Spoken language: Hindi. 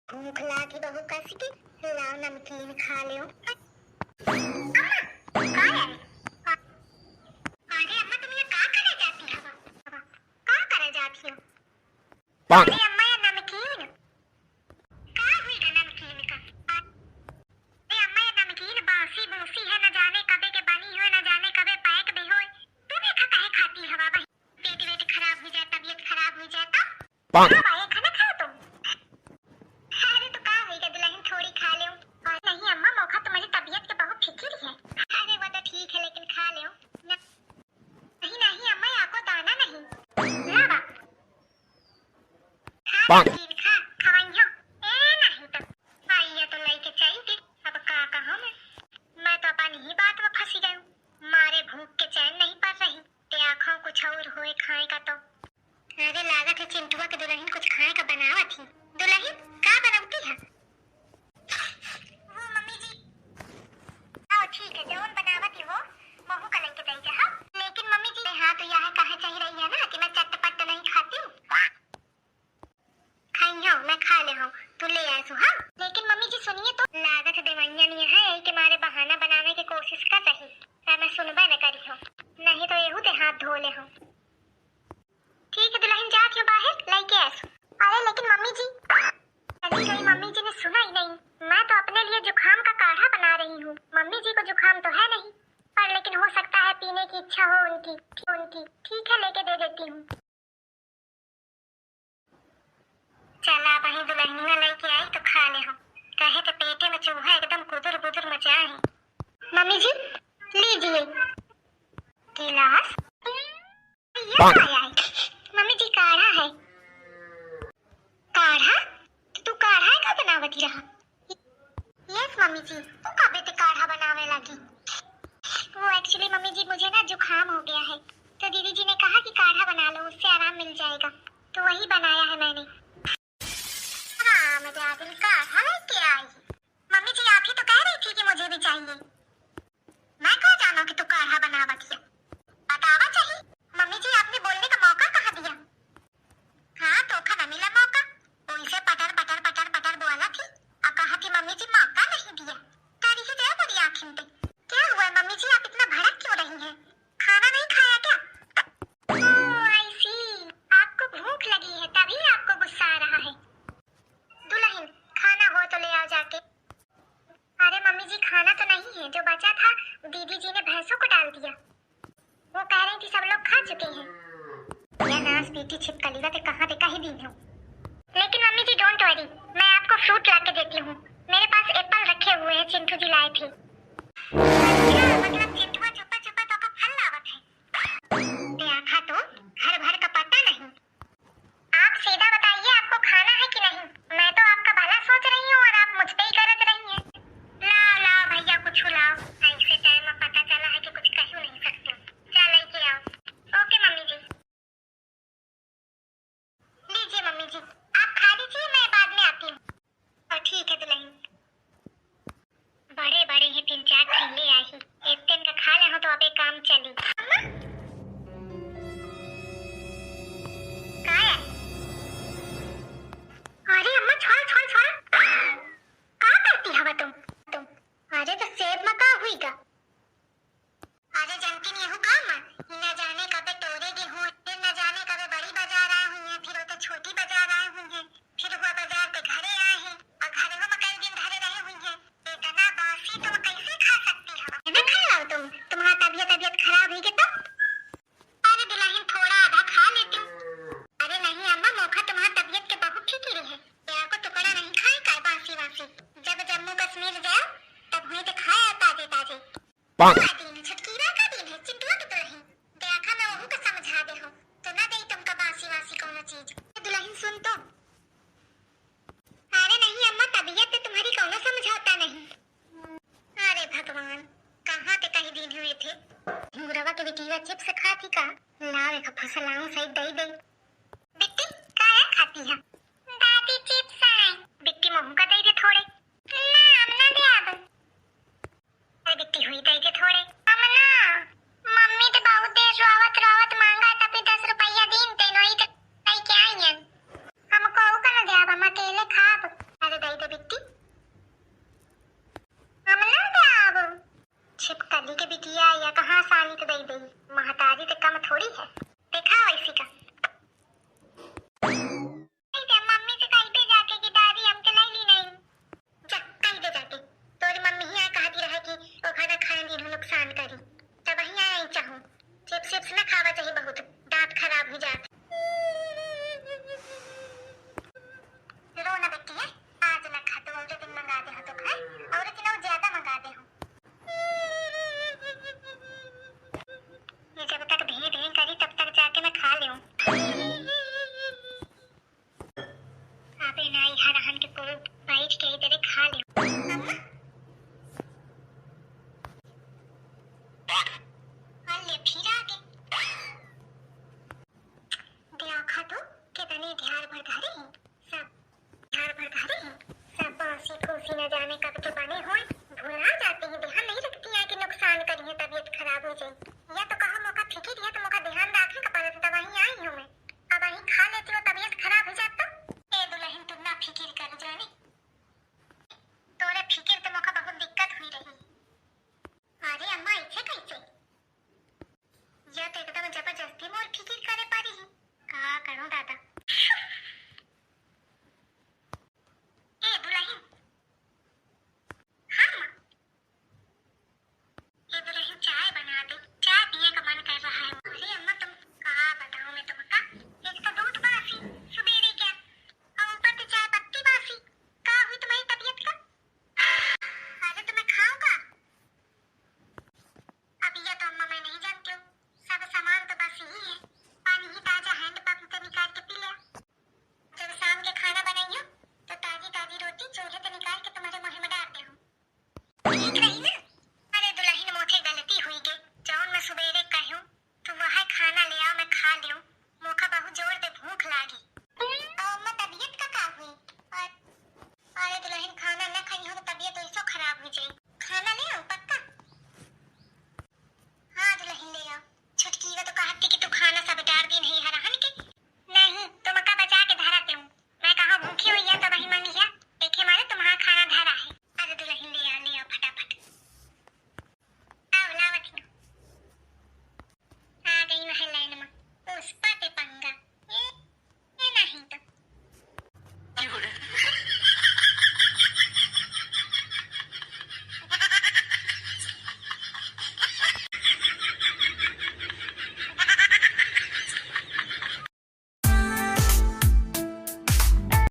भूख लागी बहू कस की लाओ नमकीन खा लियो। अम्मा का है? अरे अम्मा तुम ये का करे जाती हो? का करे जाती हो? अरे अम्मा ये नमकीन का हुई का नमकीन का? अरे अम्मा ये नमकीन बासी बूसी है, न जाने कबे के बनी हो, न जाने कबे पैक भी हो। तुम ये काहे खाती हो बाबा? पेट वेट खराब हो जाए, तबीयत खराब हो जाए तो बाबा ये खाना खाओ तुम। अरे तो का हुई का दुल्हन थोड़ी खा ले। और नहीं अम्मा मौका तुम्हारी तबीयत के बहुत फिक्र है। अरे वो तो ठीक है लेकिन खा ले। नहीं नहीं अम्मा आपको दाना नहीं लावा खा नमकीन खा खवाइयो। ए नहीं तो आइए तो लेके चाहिए। अब का कहूं मैं तो अपन ही बात में फंसी गई हूं। मारे भूख के चैन नहीं पड़ रही ते आंखों कुछ और होए खाए का तो। अरे लागत है चिंटुआ के दुल्हन कुछ खाए का बनावा थी। दुल्हन का बनाती है? वो मम्मी जी आओ ठीक है जौन बनावती हो महू का लेके दई जा। लेकिन मम्मी जी हाँ तो यह कहे चाहिए रही है ना कि मैं चटपट नहीं खाती हूँ। खाई हो मैं खा ले हूँ तू ले आए सो। हाँ लेकिन मम्मी जी सुनिए तो लागत देवैया नहीं है कि मारे बहाना बनाने की कोशिश कर रही है। मैं सुनबा न करी हूँ नहीं तो एहू ते हाथ धो ले हूँ। ठीक है दुल्हन जाती हूँ बाहर लेके आए। अरे लेकिन मम्मी जी चली गई। मम्मी जी ने सुना ही नहीं। मैं तो अपने लिए जुखाम का काढ़ा बना रही हूँ। मम्मी जी को जुखाम तो है नहीं पर लेकिन हो सकता है पीने की इच्छा हो उनकी। ठीक है लेके दे देती हूँ। चला वही दुल्हनिया लेके आई तो खा ले हम। कहे तो पेटे में चूहा एकदम कुदुर बुदुर मचा है। मम्मी जी लीजिए गिलास। ये आया है मम्मी जी काढ़ा है। काढ़ा तू काढ़ा का बनावती रहा? यस मम्मी जी तू कबे ते काढ़ा बनावे लगी? वो एक्चुअली मम्मी जी मुझे ना जुखाम हो गया है तो दीदी जी ने कहा कि काढ़ा बना लो उससे आराम मिल जाएगा तो वही बनाया है मैंने। दिल काढ़ा लेके आई। मम्मी जी आप ही तो कह रही थी कि मुझे भी चाहिए। मैं कहाँ जाना कि तू काढ़ा बनावती है? बतावा चाहिए। मम्मी जी आपने बोलने का मौका कहाँ दिया? हाँ तो न मिला मौका। उनसे पटर पटर पटर पटर बोला थी और कहा थी मम्मी जी मौका नहीं दिया। तारीफ दे बड़ी आंखें पे। क्या हुआ मम्मी जी आप इतना भड़क क्यों रही हैं? खाना नहीं खाया क्या? ओह आई सी आपको भूख लगी है तभी आपको गुस्सा आ रहा है। दुल्हन खाना हो तो ले आओ जाके। अरे मम्मी जी खाना तो नहीं है जो बचा था दीदी जी ने भैंसों को डाल दिया। वो कह रही थी सब लोग खा चुके हैं। यह नाश पीटी छिपकली का कहाँ देखा ही दी हूँ। लेकिन मम्मी जी डोंट वरी मैं आपको फ्रूट ला के देती हूँ। मेरे पास एप्पल रखे हुए हैं चिंटू जी लाए थे। अच्छा मतलब चिंटुआ छुपा छुपा तो का फल लावत है। देखा तो घर भर का पता नहीं। आप सीधा बताइए आपको खाना है कि नहीं? मैं तो आपका भला सोच रही हूँ और आप मुझ पे ही गरज रही हैं। लाओ लाओ भैया कुछ लाओ। ऐसे टाइम में पता चला है कि कुछ कह नहीं सकते। क्या लेके आओ? ओके मम्मी जी। लीजिए मम्मी जी आप खा लीजिए मैं बाद में आती हूँ। और ठीक है दुल्हन बड़े बड़े ही 3-4 खिले आई ही एक दिन का खा ले हो तो अबे काम चली। अम्मा क्या है? अरे अम्मा छोड़ छोड़ छोड़ क्या करती हवा तुम? अरे तो सेब में क्या हुई का? अरे जनती नहीं हूँ काम न जाने कबे तोड़े दी हूँ फिर न जाने कबे बड़ी बाजार आए हुई हैं फिर वो तो छोटी बाजार आए हुई हैं फिर हुआ बाजार पे घरे आए हैं और घरे में कई दिन घरे रहे हुई हैं। इतना बासी तुम कैसे खा सकती हो? ना खा लो तुम्हारा तबीयत खराब है क्या? अरे दुल्हन थोड़ा आधा खा लेती हूँ। अरे नहीं अम्मा मौका तुम्हारा तबीयत के बहुत ठीक है। यार को टुकड़ा नहीं खाए का बासी वासी। जब जम्मू कश्मीर जाओ तब हुई तो खाया ताजे ताजे। दिन छटकीरा का दिन है चिंटुआ की दुल्हन। देखा मैं वहू का समझा दे हूँ तो ना दे तुमका बासी वासी कौन चीज। दुल्हन सुन तो। अरे नहीं अम्मा तबीयत पे तुम्हारी कौन समझौता नहीं। अरे भगवान कहाँ पे कहीं दिन हुए थे। मुरवा के बेटीवा चिप्स खाती का लावे का फसलाऊं सही दई दई। बिट्टी क्या खाती है? दादी चिप्स आए। बिट्टी महू का दई दे थोड़े। ना हमना दे अब। अरे बिट्टी हुई दई दे थोड़े। हमना मम्मी तो बहुत देर रोवत मांगा तभी 10 रुपया दिन ते नई तो कई क्या आई हैं। हमको का ना दे अब हम अकेले खाब। अरे झाड़ भड़का रही हैं सब झाड़ भड़का रही हैं सब बासी खूसी न जाने कब के बने हुए भुला जाती हैं ध्यान नहीं रखती हैं कि नुकसान करिए तबीयत खराब हो जाए।